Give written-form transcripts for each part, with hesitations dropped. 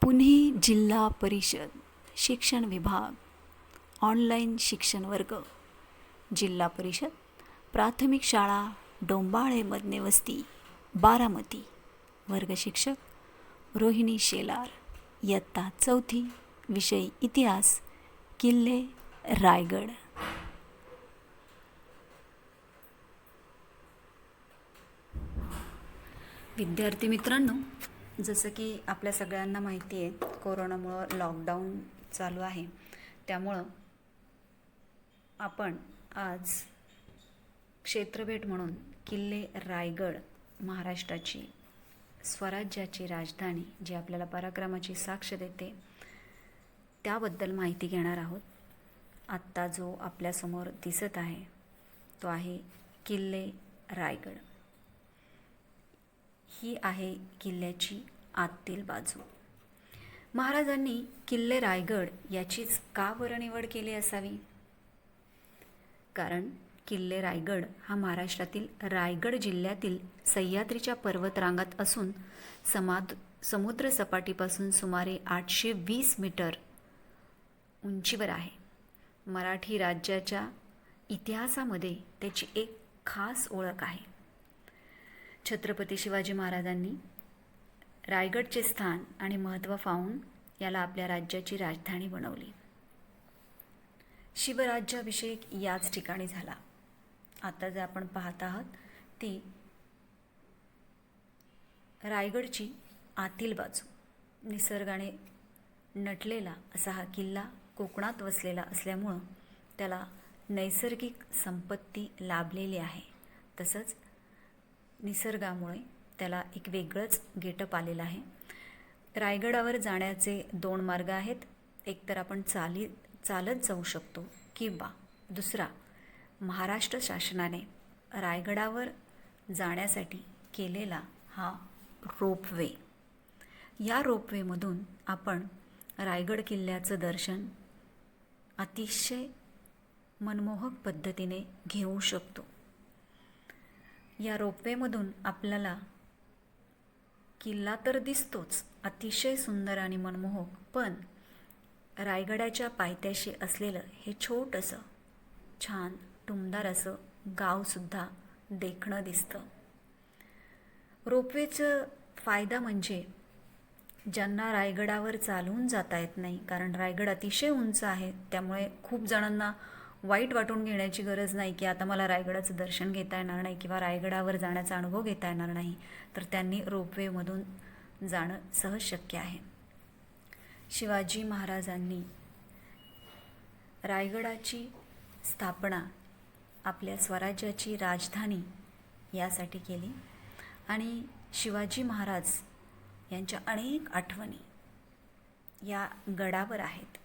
पुणे जिल्हा परिषद शिक्षण विभाग ऑनलाईन शिक्षण वर्ग जिल्हा परिषद प्राथमिक शाळा डोंबाळे मधने वस्ती बारामती वर्ग शिक्षक रोहिणी शेलार इयत्ता चौथी विषय इतिहास किल्ले रायगड. विद्यार्थी मित्रांनो, जसं की आपल्या सगळ्यांना माहिती आहे, कोरोनामुळं लॉकडाऊन चालू आहे. त्यामुळं आपण आज क्षेत्रभेट म्हणून किल्ले रायगड, महाराष्ट्राची स्वराज्याची राजधानी जी आपल्याला पराक्रमाची साक्ष देते, त्याबद्दल माहिती घेणार आहोत. आत्ता जो आपल्यासमोर दिसत आहे तो आहे किल्ले रायगड. ही आहे किल्ल्याची आतील बाजू. महाराजांनी किल्ले रायगड याचीच का बरं निवड केली असावी? कारण किल्ले रायगड हा महाराष्ट्रातील रायगड जिल्ह्यातील सह्याद्रीच्या पर्वतरांगात असून समुद्र सपाटीपासून सुमारे 820 मीटर उंचीवर आहे. मराठी राज्याच्या इतिहासामध्ये त्याची एक खास ओळख आहे. छत्रपती शिवाजी महाराजांनी रायगडचे स्थान आणि महत्त्व पाहून याला आपल्या राज्याची राजधानी बनवली. शिवराज्याभिषेक याच ठिकाणी झाला. आता जे आपण पाहत आहात ती रायगडची आतील बाजू. निसर्गाने नटलेला असा हा किल्ला कोकणात वसलेला असल्यामुळं त्याला नैसर्गिक संपत्ती लाभलेली आहे. तसंच निसर्गामुळे त्याला एक वेगळंच गेटअप आलेलं आहे. रायगडावर जाण्याचे 2 मार्ग आहेत. एक तर आपण चालत जाऊ शकतो किंवा दुसरा महाराष्ट्र शासनाने रायगडावर जाण्यासाठी केलेला हा रोपवे. या रोपवेमधून आपण रायगड किल्ल्याचं दर्शन अतिशय मनमोहक पद्धतीने घेऊ शकतो. या रोपवेमधून आपल्याला किल्ला तर दिसतोच, अतिशय सुंदर आणि मनमोहक, पण रायगडाच्या पायथ्याशी असलेलं हे छोटंसं छान टुमदार असं गावसुद्धा देखणं दिसतं. रोपवेचं फायदा म्हणजे ज्यांना रायगडावर चालून जाता येत नाही, कारण रायगड अतिशय उंच आहे, त्यामुळे खूप जणांना वाईट वाटून घेण्याची गरज नाही की आता मला रायगडाचं दर्शन घेता येणार नाही किंवा रायगडावर जाण्याचा अनुभव घेता येणार नाही, तर त्यांनी रोपवेमधून जाणं सहज शक्य आहे. शिवाजी महाराजांनी रायगडाची स्थापना आपल्या स्वराज्याची राजधानी यासाठी केली आणि शिवाजी महाराज यांच्या अनेक आठवणी या गडावर आहेत.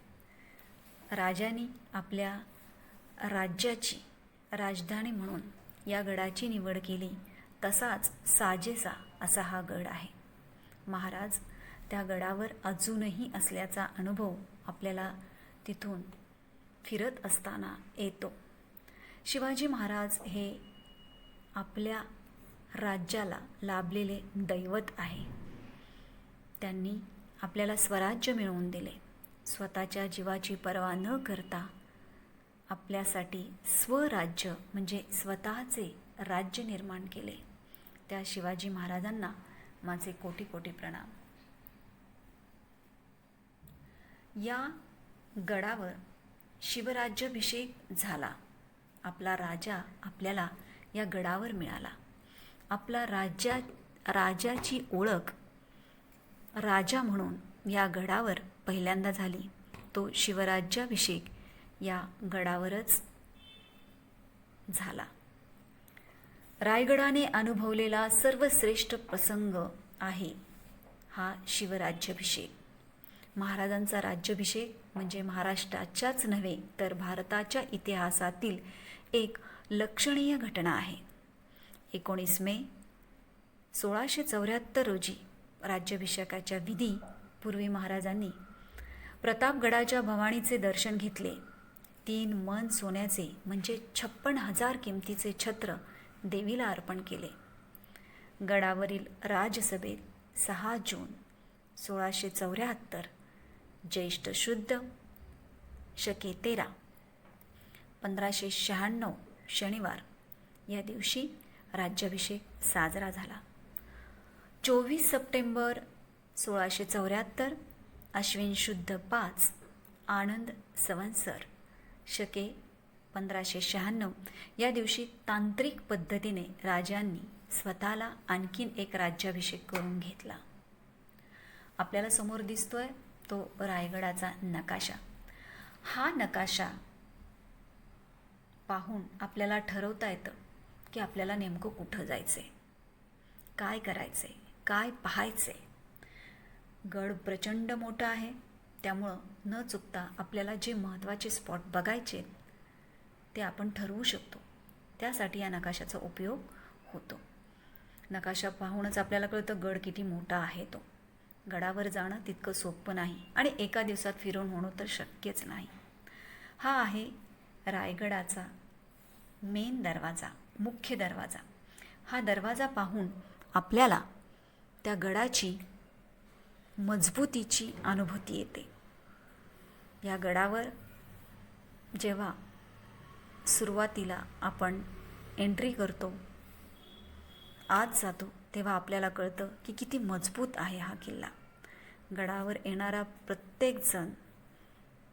राजांनी आपल्या राज्याची राजधानी म्हणून या गडाची निवड केली, तसाच साजेसा असा हा गड आहे. महाराज त्या गडावर अजूनही असल्याचा अनुभव आपल्याला तिथून फिरत असताना येतो. शिवाजी महाराज हे आपल्या राज्याला लाभलेले दैवत आहे. त्यांनी आपल्याला स्वराज्य मिळवून दिले. स्वतःच्या जीवाची पर्वा न करता आपल्यासाठी स्वराज्य म्हणजे स्वतःचे राज्य निर्माण केले. त्या शिवाजी महाराजांना माझे कोटी कोटी प्रणाम. या गडावर शिवराज्याभिषेक झाला. आपला राजा आपल्याला या गडावर मिळाला. आपला राजाची ओळख राजा म्हणून या गडावर पहिल्यांदा झाली. तो शिवराज्याभिषेक या गडावरच झाला. रायगडाने अनुभवलेला सर्वश्रेष्ठ प्रसंग आहे हा शिवराज्याभिषेक. महाराजांचा राज्याभिषेक म्हणजे महाराष्ट्राच्याच नव्हे तर भारताच्या इतिहासातील एक लक्षणीय घटना आहे. 19 मे 1674 रोजी राज्याभिषेकाच्या विधी पूर्वी महाराजांनी प्रतापगडाच्या भवानीचे दर्शन घेतले. 3 मन सोन्याचे म्हणजे 56,000 किमतीचे छत्र देवीला अर्पण केले. गडावरील राजसभेत 6 जून 1674 ज्येष्ठ शुद्ध शके 13 1596 शनिवार या दिवशी राज्याभिषेक साजरा झाला. 24 सप्टेंबर 1674 अश्विन शुद्ध 5 आनंद संवत्सर शके 1596 या दिवशी तांत्रिक पद्धतीने राजांनी स्वतःला आणखीन एक राज्याभिषेक करून घेतला. आपल्याला समोर दिसतोय तो रायगडाचा नकाशा. हा नकाशा पाहून आपल्याला ठरवता येतं की आपल्याला नेमकं कुठं जायचंय, काय करायचंय, काय पाहायचंय. गड प्रचंड मोठा आहे, त्यामुळं न चुकता आपल्याला जे महत्त्वाचे स्पॉट बघायचे ते आपण ठरवू शकतो. त्यासाठी या नकाशाचा उपयोग होतो. नकाशा पाहूनच आपल्याला कळतं गड किती मोठा आहे. तो गडावर जाणं तितकं सोपं नाही आणि एका दिवसात फिरून होणं तर शक्यच नाही. हा आहे रायगडाचा मेन दरवाजा, मुख्य दरवाजा. हा दरवाजा पाहून आपल्याला त्या गडाची मजबूतीची अनुभूती येते. या गडावर जेव्हा सुरुवातीला आपण एंट्री करतो, आत जातो, तेव्हा आपल्याला कळतं की किती मजबूत आहे हा किल्ला. गडावर येणारा प्रत्येकजण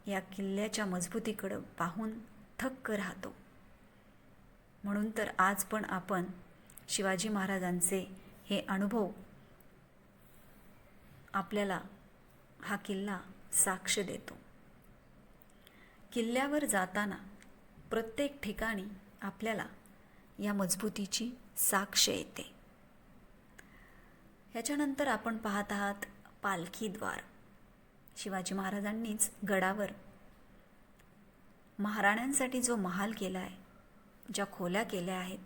या किल्ल्याच्या मजबूतीकडं पाहून थक्क राहतो. म्हणून तर आज पण आपण शिवाजी महाराजांचे हे अनुभव आपल्याला हा किल्ला साक्ष देतो. किल्ल्यावर जाताना प्रत्येक ठिकाणी आपल्याला या मजबूतीची साक्ष येते. याच्यानंतर आपण पाहत आहात पालखीद्वार. शिवाजी महाराजांनीच गडावर महाराण्यांसाठी जो महाल केला आहे, ज्या खोल्या केल्या आहेत,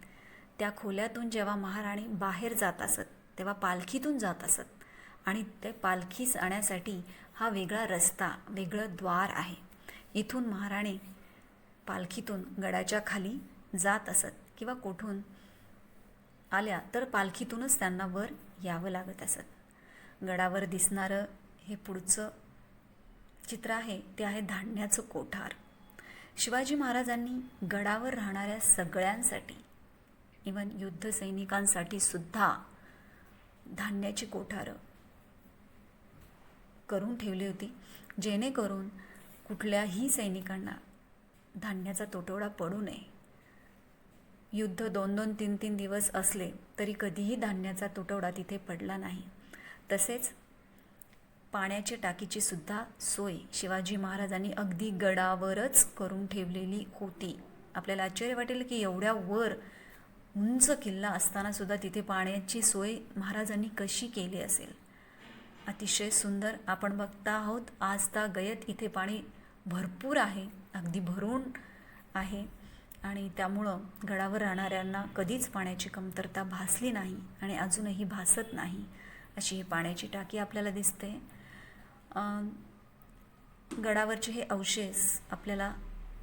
त्या खोल्यातून जेव्हा महाराणी बाहेर जात असत तेव्हा पालखीतून जात असत आणि ते पालखीस आणण्यासाठी हा वेगळा रस्ता, वेगळं द्वार आहे. इथून महाराणी पालखीतून गडाच्या खाली जात असत किंवा कुठून आल्या तर पालखीतूनच त्यांना वर यावं लागत असत. गडावर दिसणारं हे पुढचं चित्र आहे ते आहे धान्याचं कोठार. शिवाजी महाराजांनी गडावर राहणाऱ्या सगळ्यांसाठी, इवन युद्ध सैनिकांसाठी सुद्धा धान्याची कोठारं करून ठेवली होती, जेणेकरून कुठल्याही सैनिकांना धान्याचा तुटवडा पडू नये. युद्ध 2-2, 3-3 दिवस असले तरी कधीही धान्याचा तुटवडा तिथे पडला नाही. तसेच पाण्याच्या टाकीची सुद्धा सोय शिवाजी महाराजांनी अगदी गडावरच करून ठेवलेली होती. आपल्याला आश्चर्य वाटेल की एवढ्या वर उंच किल्ला असताना सुद्धा तिथे पाण्याची सोय महाराजांनी कशी केली असेल. अतिशय सुंदर आपण बघता आहोत. आजतागयत इथे पाणी भरपूर आहे, अगदी भरून आहे आणि त्यामुळं गडावर राहणाऱ्यांना कधीच पाण्याची कमतरता भासली नाही आणि अजूनही भासत नाही. अशी ही पाण्याची टाकी आपल्याला दिसते. गडावरचे हे अवशेष आपल्याला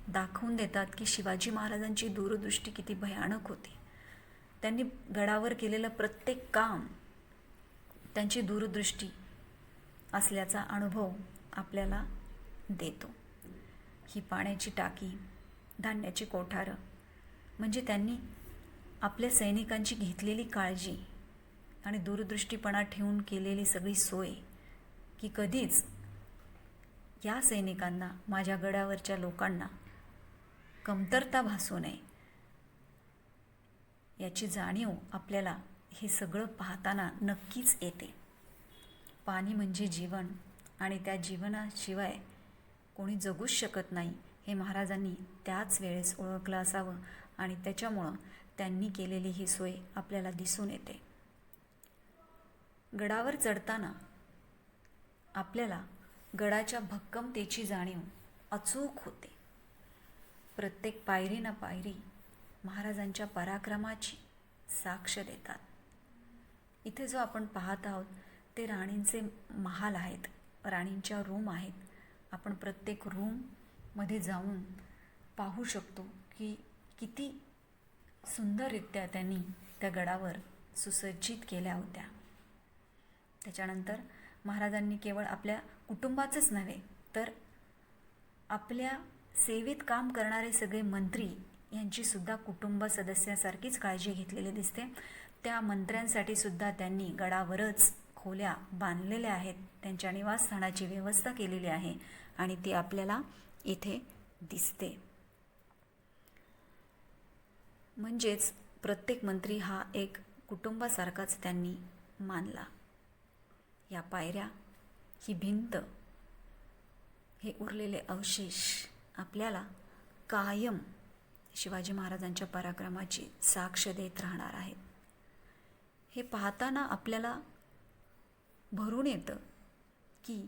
दाखवून देतात की शिवाजी महाराजांची दूरदृष्टी किती भयानक होती. त्यांनी गडावर केलेलं प्रत्येक काम त्यांची दूरदृष्टी असल्याचा अनुभव आपल्याला देतो. ही पाण्याची टाकी, धान्याची कोठारं म्हणजे त्यांनी आपल्या सैनिकांची घेतलेली काळजी आणि दूरदृष्टीपणा ठेवून केलेली सगळी सोय की कधीच या सैनिकांना, माझ्या गडावरच्या लोकांना कमतरता भासू नये याची जाणीव आपल्याला हे सगळं पाहताना नक्कीच येते. पाणी म्हणजे जीवन आणि त्या जीवनाशिवाय कोणी जगूच शकत नाही हे महाराजांनी त्याच वेळेस ओळखलं असावं आणि त्याच्यामुळं त्यांनी केलेली ही सोय आपल्याला दिसून येते. गडावर चढताना आपल्याला गडाच्या भक्कमतेची जाणीव अचूक होते. प्रत्येक पायरी ना पायरी महाराजांच्या पराक्रमाची साक्ष देतात. इथे जो आपण पाहत आहोत ते राणींचे महाल आहेत, राणींच्या रूम आहेत. आपण प्रत्येक रूममध्ये जाऊन पाहू शकतो की किती सुंदररित्या त्यांनी त्या गडावर सुसज्जित केल्या होत्या. त्याच्यानंतर महाराजांनी केवळ आपल्या कुटुंबाचंच नव्हे तर आपल्या सेवेत काम करणारे सगळे मंत्री यांची सुद्धा कुटुंब सदस्यासारखीच काळजी घेतलेली दिसते. त्या मंत्र्यांसाठी सुद्धा त्यांनी गडावरच खोल्या बांधलेल्या आहेत, त्यांच्या निवासस्थानाची व्यवस्था केलेली आहे आणि ती आपल्याला इथे दिसते. म्हणजेच प्रत्येक मंत्री हा एक कुटुंबासारखाच त्यांनी मानला. या पायऱ्या, ही भिंत, हे उरलेले अवशेष आपल्याला कायम शिवाजी महाराजांच्या पराक्रमाची साक्ष देत राहणार आहेत. हे पाहताना आपल्याला भरून येतं की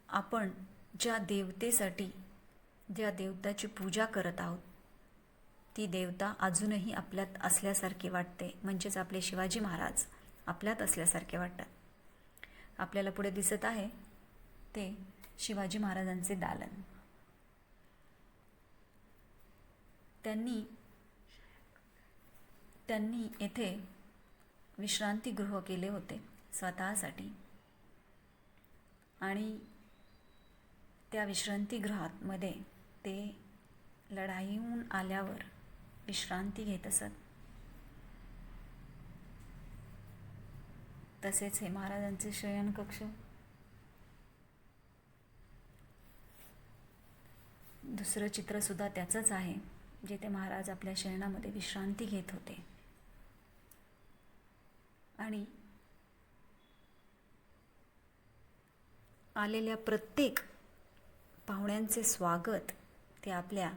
आपण ज्या देवतेसाठी, ज्या देवताची पूजा करत आहोत, ती देवता अजूनही आपल्यात असल्यासारखी वाटते. म्हणजेच आपले शिवाजी महाराज आपल्यात असल्यासारखे वाटतात. आपल्याला पुढे दिसत आहे ते शिवाजी महाराजांचे दालन. त्यांनी येथे विश्रांतीगृह केले होते स्वतःसाठी आणि त्या विश्रांतीगृहामध्ये ते लढाईहून आल्यावर विश्रांती घेत असत. तसेच हे महाराजांचे शयनकक्ष. दुसरं चित्रसुद्धा त्याचंच आहे, जिथे महाराज आपल्या शयनामध्ये विश्रांती घेत होते. आणि आलेल्या प्रत्येक पाहुण्यांचे स्वागत ते आपल्या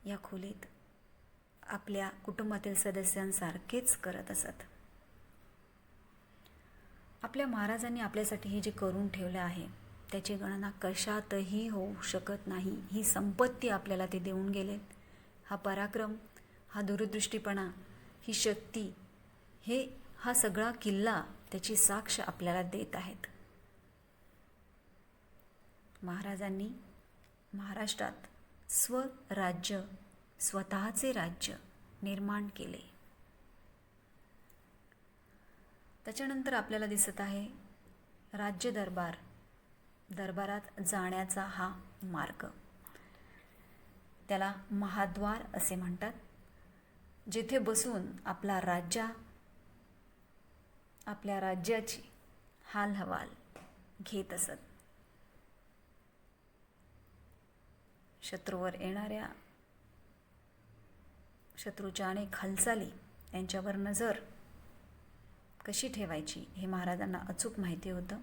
या खोलीत आपल्या कुटुंबातील सदस्यांसारखेच करत असत. आपल्या महाराजांनी आपल्यासाठी हे जे करून ठेवलं आहे त्याची गणना कशातही होऊ शकत नाही. ही संपत्ती आपल्याला ते देऊन गेलेत. हा पराक्रम, हा दूरदृष्टीपणा, ही शक्ती, हा सगळा किल्ला त्याची साक्ष आपल्याला देत आहेत. महाराजांनी महाराष्ट्रात स्वराज्य, स्वतःचे राज्य निर्माण केले. त्याच्यानंतर आपल्याला दिसत आहे राज्य दरबारात जाण्याचा हा मार्ग. त्याला महाद्वार असे म्हणतात, जिथे बसून आपल्या राज्याची हालहवाल घेत असत. शत्रूवर येणाऱ्या, शत्रूच्या अनेक हालचाली यांच्यावर नजर कशी ठेवायची हे महाराजांना अचूक माहिती होतं.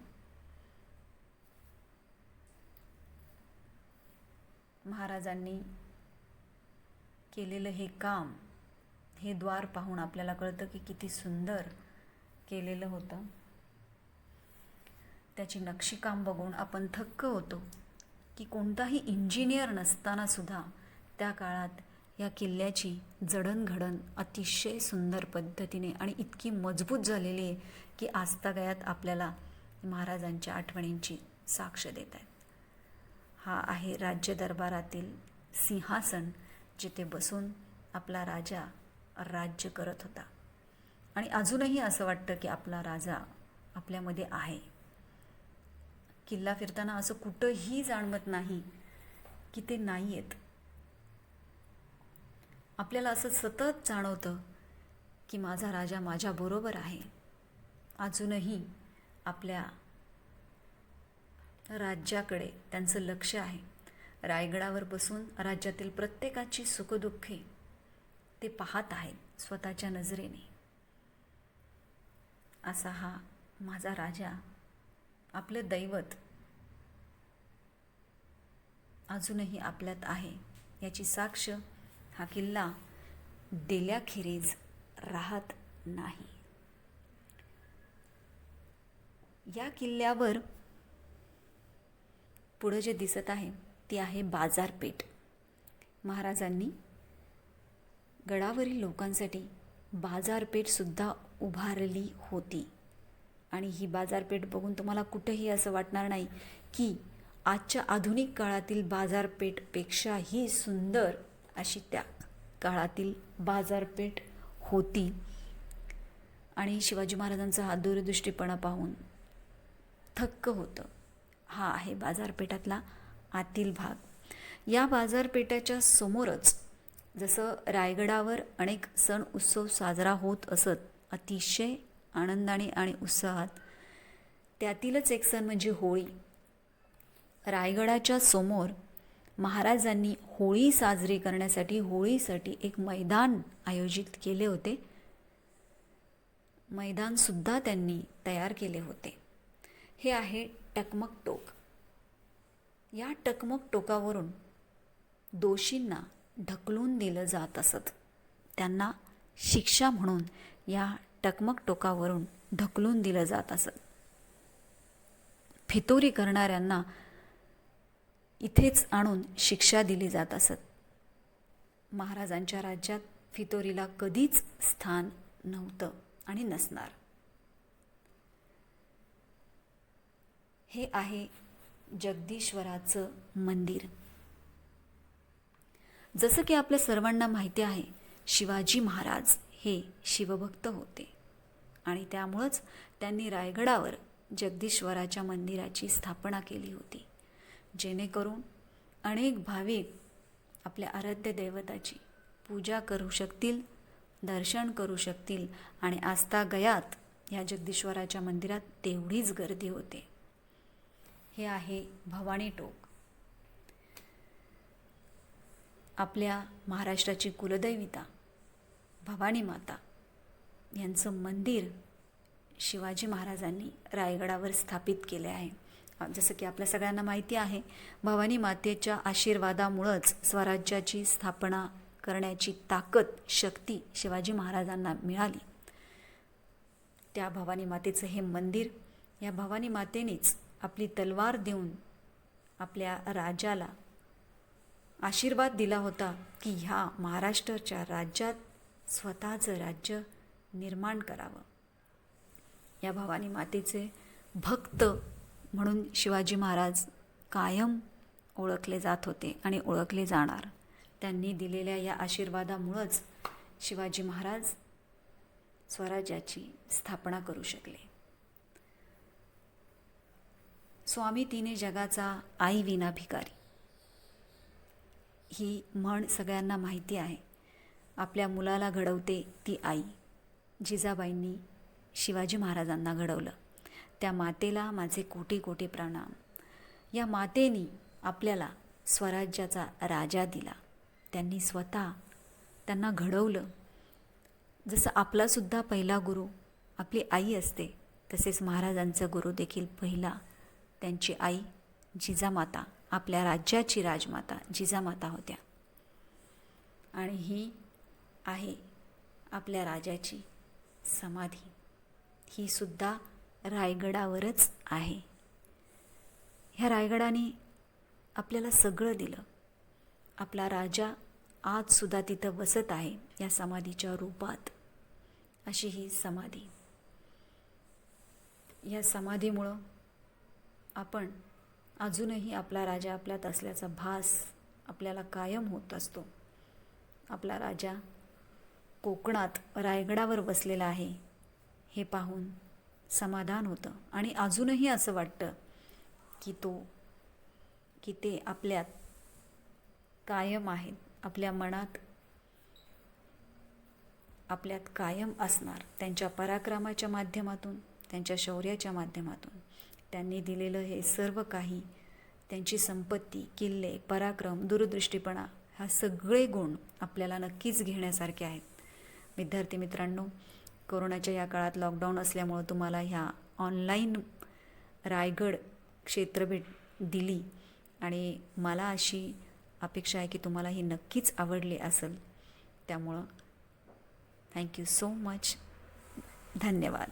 महाराजांनी केलेलं हे काम, हे द्वार पाहून आपल्याला कळतं की किती सुंदर केलेलं होतं. त्याची नक्षीकाम बघून आपण थक्क होतो की कोणताही इंजिनियर नसताना सुद्धा त्या काळात या किल्ल्याची जडणघडण अतिशय सुंदर पद्धतीने आणि इतकी मजबूत झालेली आहे की आजतागायत आपल्याला महाराजांच्या आठवणींची साक्ष देत आहेत. हा आहे राज्य दरबारातील सिंहासन, जिथे बसून आपला राजा राज्य करत होता. आणि अजूनही असं वाटतं की आपला राजा आपल्यामध्ये आहे. किल्ला फिरताना असं कुठंही जाणवत नाही की ते नाही आहेत. आपल्याला असं सतत जाणवतं की माझा राजा माझ्याबरोबर आहे. अजूनही आपल्या राज्याकडे त्यांचं लक्ष आहे. रायगडावर बसून राज्यातील प्रत्येकाची सुखदुःखे ते पाहत आहेत स्वतःच्या नजरेने. असा हा माझा राजा, आपलं दैवत अजूनही आपल्यात आहे याची साक्ष हा किल्ला दिल्याखेरीज राहत नाही. या किल्ल्यावर पुढे जे दिसत आहे ती आहे बाजारपेठ. महाराजांनी गडावरील लोकांसाठी बाजारपेठसुद्धा उभारली होती. आणि ही बाजारपेठ बघून तुम्हाला कुठेही असं वाटणार नाही की आजच्या आधुनिक काळातील बाजारपेठपेक्षाही सुंदर अशी त्या काळातील बाजारपेठ होती. आणि शिवाजी महाराजांचा हा दूरदृष्टीपणा पाहून थक्क होतं. हा आहे बाजारपेठातला आतील भाग. या बाजारपेठाच्या समोरच जसं रायगडावर अनेक सण उत्सव साजरा होत असत अतिशय आनंदाने आणि उत्साहात, त्यातीलच एक सण म्हणजे होळी. रायगडाच्या समोर महाराजांनी होळी साजरी करण्यासाठी होळीसाठी एक मैदान आयोजित केले होते. मैदानसुद्धा त्यांनी तयार केले होते. हे आहे टकमक टोक. या टकमक टोकावरून दोषींना ढकलून दिलं जात असत. त्यांना शिक्षा म्हणून या टकमक टोकावरून ढकलून दिलं जात असत. फितोरी करणाऱ्यांना इथेच आणून शिक्षा दिली जात असत. महाराजांच्या राज्यात फितोरीला कधीच स्थान नव्हतं आणि नसणार. हे आहे जगदीश्वराचं मंदिर. जसं की आपल्या सर्वांना माहिती आहे, शिवाजी महाराज हे शिवभक्त होते आणि त्यामुळंच त्यांनी रायगडावर जगदीश्वराच्या मंदिराची स्थापना केली होती, जेणेकरून अनेक भाविक आपल्या आराध्य दैवताची पूजा करू शकतील, दर्शन करू शकतील आणि आस्था गयात या जगदीश्वराच्या मंदिरात तेवढीच गर्दी होते. हे आहे भवानी टोक. आपल्या महाराष्ट्राची कुलदैविता भवानी माता यांचं मंदिर शिवाजी महाराजांनी रायगडावर स्थापित केले आहे. जसं की आपल्या सगळ्यांना माहिती आहे, भवानी मातेच्या आशीर्वादामुळंच स्वराज्याची स्थापना करण्याची ताकद, शक्ती शिवाजी महाराजांना मिळाली. त्या भवानी मातेचं हे मंदिर, या भवानी मातेनेच आपली तलवार देऊन आपल्या राजाला आशीर्वाद दिला होता की ह्या महाराष्ट्राच्या राज्यात स्वतःचं राज्य निर्माण करावं. या भवानी मातेचे भक्त म्हणून शिवाजी महाराज कायम ओळखले जात होते आणि ओळखले जाणार. त्यांनी दिलेल्या या आशीर्वादामुळंच शिवाजी महाराज स्वराज्याची स्थापना करू शकले. स्वामी तिने जगाचा आई विना भिकारी, ही म्हण सगळ्यांना माहिती आहे. आपल्या मुलाला घडवते ती आई. जिजाबाईंनी शिवाजी महाराजांना घडवलं. त्या मातेला माझे कोटी कोटी प्रणाम. या मातेनी आपल्याला स्वराज्याचा राजा दिला. त्यांनी स्वतः त्यांना घडवलं. जसं आपलासुद्धा पहिला गुरु आपली आई असते, तसेच महाराजांचा गुरु देखील पहिला त्यांची आई जिजामाता, आपल्या राज्याची राजमाता जिजामाता होत्या. आणि ही आहे आपल्या राजाची समाधी. ही सुद्धा रायगडावरच आहे. ह्या रायगडाने आपल्याला सगळं दिलं. आपला राजा आजसुद्धा तिथं बसत आहे या समाधीच्या रूपात. अशी ही समाधी. या समाधीमुळं आपण अजूनही आपला राजा आपल्यात असल्याचा भास आपल्याला कायम होत असतो. आपला राजा कोकणात रायगडावर बसलेला आहे हे पाहून समाधान होतं आणि अजूनही असं वाटतं की ते आपल्यात कायम आहेत, आपल्या मनात आपल्यात कायम असणार. त्यांच्या पराक्रमाच्या माध्यमातून, त्यांच्या शौर्याच्या माध्यमातून त्यांनी दिलेलं हे सर्व काही, त्यांची संपत्ती, किल्ले, पराक्रम, दूरदृष्टीपणा, हा सगळे गुण आपल्याला नक्कीच घेण्यासारखे आहेत. विद्यार्थी मित्रांनो, कोरोनाच्या या काळात लॉकडाऊन असल्यामुळं तुम्हाला ह्या ऑनलाईन रायगड क्षेत्रभेट दिली आणि मला अशी अपेक्षा आहे की तुम्हाला ही नक्कीच आवडली असेल. त्यामुळं थँक्यू सो मच. धन्यवाद.